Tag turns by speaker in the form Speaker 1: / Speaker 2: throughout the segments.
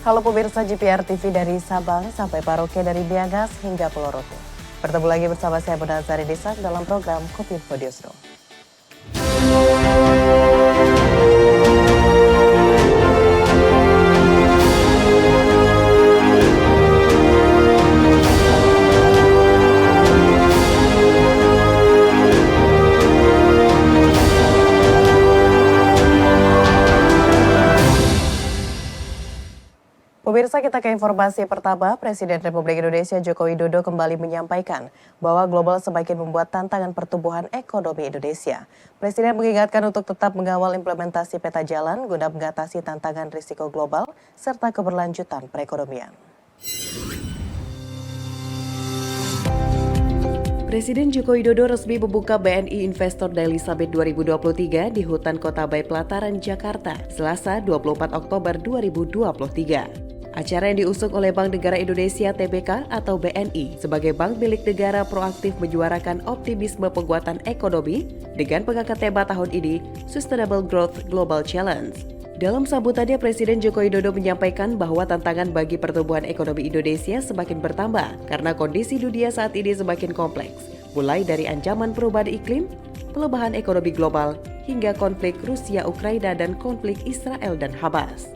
Speaker 1: Halo pemirsa GPR TV dari Sabang sampai Paroke dari Miangas hingga Pulau Rote. Bertemu lagi bersama saya Bonazari Desak dalam program Kopinfo Diosdo. Pemirsa, kita ke informasi pertama. Presiden Republik Indonesia Joko Widodo kembali menyampaikan bahwa global semakin membuat tantangan pertumbuhan ekonomi Indonesia. Presiden mengingatkan untuk tetap mengawal implementasi peta jalan guna mengatasi tantangan risiko global serta keberlanjutan perekonomian. Presiden Joko Widodo resmi membuka BNI Investor Daily Summit 2023 di Hutan Kota Bay Pelataran, Jakarta, Selasa 24 Oktober 2023. Acara yang diusung oleh Bank Negara Indonesia (TBK) atau BNI sebagai bank milik negara proaktif menyuarakan optimisme penguatan ekonomi dengan mengangkat tema tahun ini, Sustainable Growth Global Challenge. Dalam sambutannya, Presiden Joko Widodo menyampaikan bahwa tantangan bagi pertumbuhan ekonomi Indonesia semakin bertambah karena kondisi dunia saat ini semakin kompleks, mulai dari ancaman perubahan iklim, pelemahan ekonomi global, hingga konflik Rusia-Ukraina dan konflik Israel dan Hamas.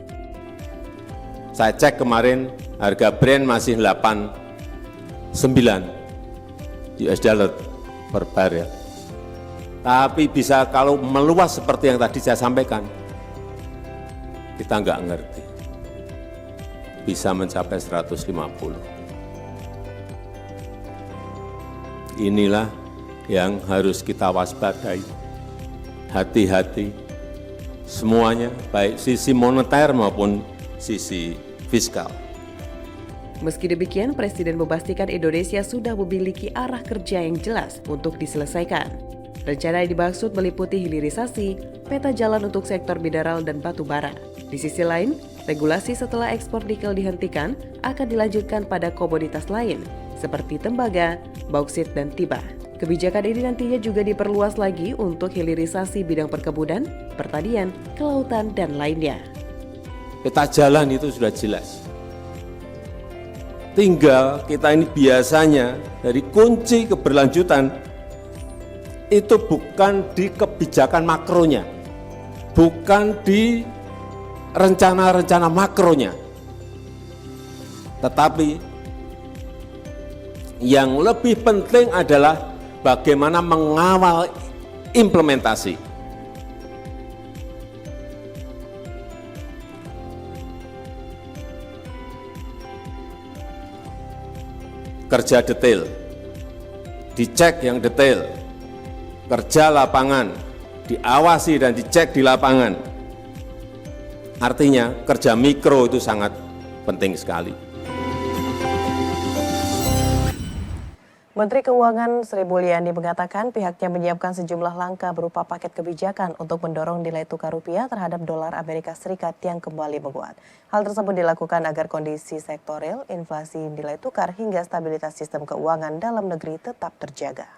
Speaker 2: Saya cek kemarin harga Brent masih 89 US dollar per barel. Tapi bisa kalau meluas seperti yang tadi saya sampaikan, kita nggak ngerti. Bisa mencapai 150. Inilah yang harus kita waspadai. Hati-hati semuanya, baik sisi moneter maupun sisi fiskal.
Speaker 1: Meski demikian, Presiden memastikan Indonesia sudah memiliki arah kerja yang jelas untuk diselesaikan. Rencana yang dimaksud meliputi hilirisasi, peta jalan untuk sektor mineral dan batu bara. Di sisi lain, regulasi setelah ekspor nikel dihentikan akan dilanjutkan pada komoditas lain, seperti tembaga, bauksit, dan timah. Kebijakan ini nantinya juga diperluas lagi untuk hilirisasi bidang perkebunan, pertanian, kelautan, dan lainnya.
Speaker 2: Peta jalan itu sudah jelas. Tinggal kita ini biasanya dari kunci keberlanjutan itu bukan di kebijakan makronya, bukan di rencana-rencana makronya, tetapi yang lebih penting adalah bagaimana mengawal implementasi. Kerja detail, dicek yang detail, kerja lapangan, diawasi dan dicek di lapangan. Artinya kerja mikro itu sangat penting sekali.
Speaker 1: Menteri Keuangan Sri Mulyani mengatakan pihaknya menyiapkan sejumlah langkah berupa paket kebijakan untuk mendorong nilai tukar rupiah terhadap dolar Amerika Serikat yang kembali menguat. Hal tersebut dilakukan agar kondisi sektor real, inflasi nilai tukar hingga stabilitas sistem keuangan dalam negeri tetap terjaga.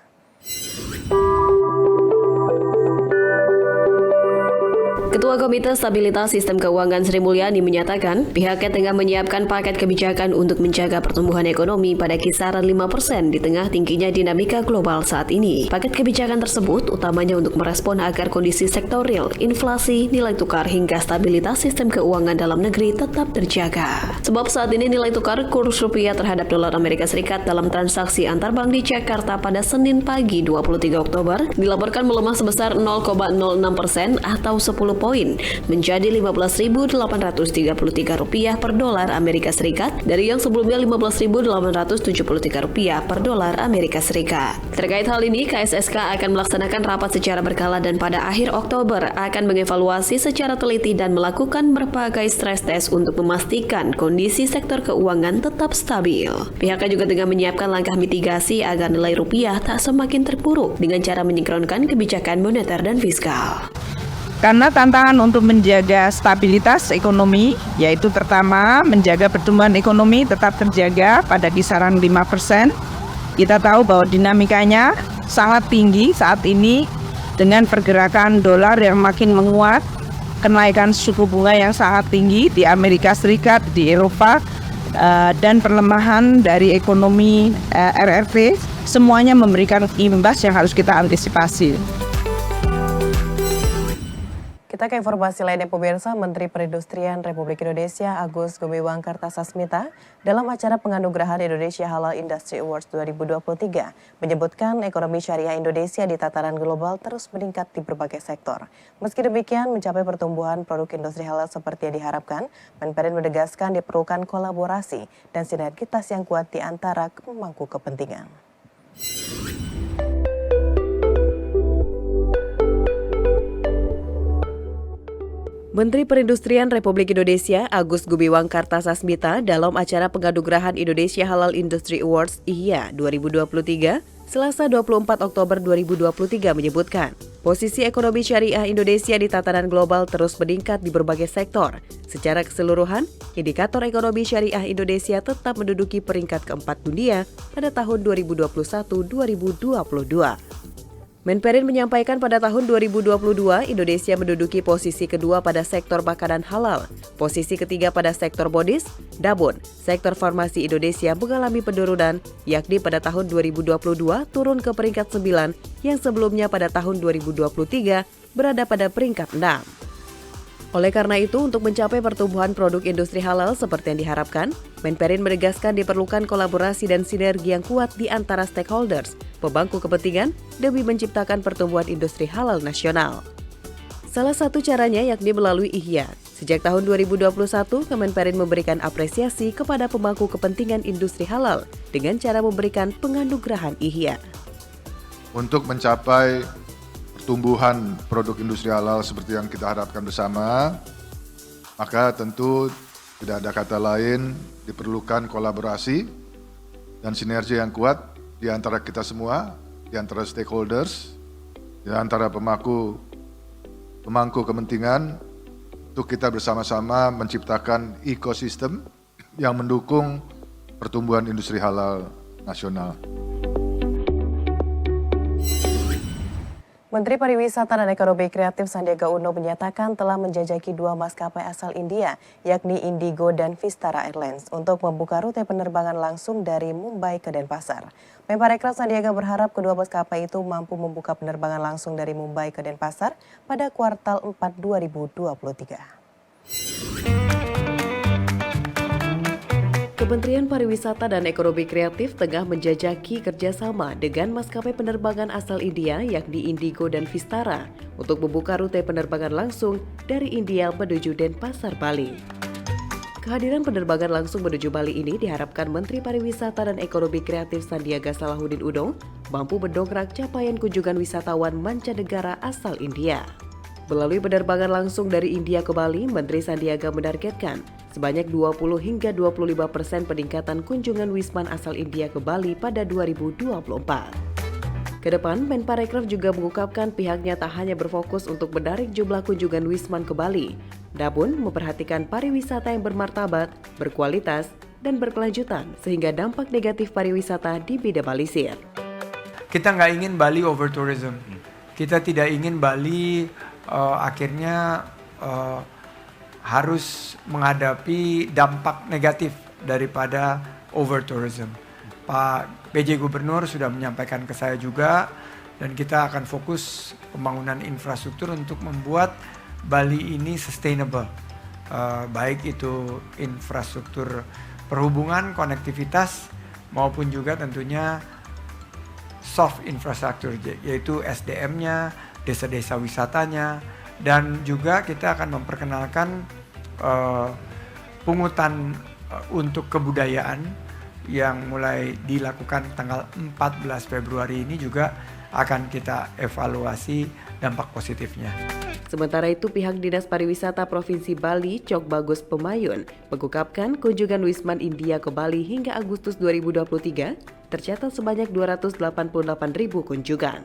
Speaker 3: Ketua Komite Stabilitas Sistem Keuangan Sri Mulyani menyatakan pihaknya tengah menyiapkan paket kebijakan untuk menjaga pertumbuhan ekonomi pada kisaran 5% di tengah tingginya dinamika global saat ini. Paket kebijakan tersebut utamanya untuk merespon agar kondisi sektor real, inflasi, nilai tukar hingga stabilitas sistem keuangan dalam negeri tetap terjaga. Sebab saat ini nilai tukar kurs rupiah terhadap dolar Amerika Serikat dalam transaksi antar bank di Jakarta pada Senin pagi 23 Oktober dilaporkan melemah sebesar 0,06% atau 10 poin menjadi Rp15.833 per dolar Amerika Serikat dari yang sebelumnya Rp15.873 per dolar Amerika Serikat. Terkait hal ini, KSSK akan melaksanakan rapat secara berkala dan pada akhir Oktober akan mengevaluasi secara teliti dan melakukan berbagai stres test untuk memastikan kondisi sektor keuangan tetap stabil. Pihaknya juga tengah menyiapkan langkah mitigasi agar nilai rupiah tak semakin terpuruk dengan cara menynkronkan kebijakan moneter dan fiskal.
Speaker 4: Karena tantangan untuk menjaga stabilitas ekonomi, yaitu pertama, menjaga pertumbuhan ekonomi tetap terjaga pada kisaran 5%. Kita tahu bahwa dinamikanya sangat tinggi saat ini dengan pergerakan dolar yang makin menguat kenaikan suku bunga yang sangat tinggi di Amerika Serikat, di Eropa, dan perlemahan dari ekonomi RRV, semuanya memberikan imbas yang harus kita antisipasi.
Speaker 1: Kita ke informasi lainnya pemirsa, Menteri Perindustrian Republik Indonesia Agus Gumiwang Kartasasmita dalam acara penganugerahan Indonesia Halal Industry Awards 2023 menyebutkan ekonomi syariah Indonesia di tataran global terus meningkat di berbagai sektor. Meski demikian, mencapai pertumbuhan produk industri halal seperti yang diharapkan, Menperin menegaskan diperlukan kolaborasi dan sinergitas yang kuat di antara pemangku kepentingan. Menteri Perindustrian Republik Indonesia Agus Gumiwang Kartasasmita dalam acara penganugerahan Indonesia Halal Industry Awards IHIA 2023 Selasa 24 Oktober 2023 menyebutkan posisi ekonomi syariah Indonesia di tatanan global terus meningkat di berbagai sektor. Secara keseluruhan, indikator ekonomi syariah Indonesia tetap menduduki peringkat keempat dunia pada tahun 2021-2022. Menperin menyampaikan pada tahun 2022, Indonesia menduduki posisi kedua pada sektor makanan halal, posisi ketiga pada sektor bodis, namun sektor farmasi Indonesia mengalami penurunan, yakni pada tahun 2022 turun ke peringkat 9, yang sebelumnya pada tahun 2023 berada pada peringkat 6. Oleh karena itu, untuk mencapai pertumbuhan produk industri halal seperti yang diharapkan, Menperin menegaskan diperlukan kolaborasi dan sinergi yang kuat di antara stakeholders, pemangku kepentingan, demi menciptakan pertumbuhan industri halal nasional. Salah satu caranya yakni melalui IHIA. Sejak tahun 2021, Kemenperin memberikan apresiasi kepada pemangku kepentingan industri halal dengan cara memberikan penganugerahan IHIA.
Speaker 5: Untuk mencapai pertumbuhan produk industri halal seperti yang kita harapkan bersama, maka tentu tidak ada kata lain, diperlukan kolaborasi dan sinergi yang kuat di antara kita semua, di antara stakeholders, di antara pemangku kepentingan, untuk kita bersama-sama menciptakan ekosistem yang mendukung pertumbuhan industri halal nasional.
Speaker 1: Menteri Pariwisata dan Ekonomi Kreatif Sandiaga Uno menyatakan telah menjajaki 2 maskapai asal India, yakni Indigo dan Vistara Airlines, untuk membuka rute penerbangan langsung dari Mumbai ke Denpasar. Menparekraf Sandiaga berharap kedua maskapai itu mampu membuka penerbangan langsung dari Mumbai ke Denpasar pada kuartal 4 2023. Kementerian Pariwisata dan Ekonomi Kreatif tengah menjajaki kerjasama dengan maskapai penerbangan asal India yakni Indigo dan Vistara untuk membuka rute penerbangan langsung dari India menuju Denpasar, Bali. Kehadiran penerbangan langsung menuju Bali ini diharapkan Menteri Pariwisata dan Ekonomi Kreatif Sandiaga Salahuddin Uno mampu mendongkrak capaian kunjungan wisatawan mancanegara asal India. Melalui penerbangan langsung dari India ke Bali, Menteri Sandiaga menargetkan sebanyak 20 hingga 25% peningkatan kunjungan wisman asal India ke Bali pada 2024. Kedepan, Menparekraf juga mengungkapkan pihaknya tak hanya berfokus untuk menarik jumlah kunjungan wisman ke Bali, namun memperhatikan pariwisata yang bermartabat, berkualitas, dan berkelanjutan sehingga dampak negatif pariwisata diminimalisir.
Speaker 6: Kita nggak ingin Bali over tourism. Kita tidak ingin Bali akhirnya harus menghadapi dampak negatif daripada over tourism. Pak PJ Gubernur sudah menyampaikan ke saya juga, dan kita akan fokus pembangunan infrastruktur untuk membuat Bali ini sustainable. Baik itu infrastruktur perhubungan, konektivitas, maupun juga tentunya soft infrastructure, yaitu SDM-nya, desa-desa wisatanya, dan juga kita akan memperkenalkan pungutan untuk kebudayaan yang mulai dilakukan tanggal 14 Februari ini juga akan kita evaluasi dampak positifnya.
Speaker 1: Sementara itu, pihak Dinas Pariwisata Provinsi Bali, Cok Bagus Pemayun, mengungkapkan kunjungan Wisman India ke Bali hingga Agustus 2023 tercatat sebanyak 288.000 kunjungan.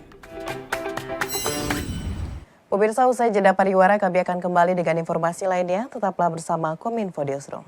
Speaker 1: Pemirsa, usai jeda pariwara, kami akan kembali dengan informasi lainnya. Tetaplah bersama Kominfo Newsroom.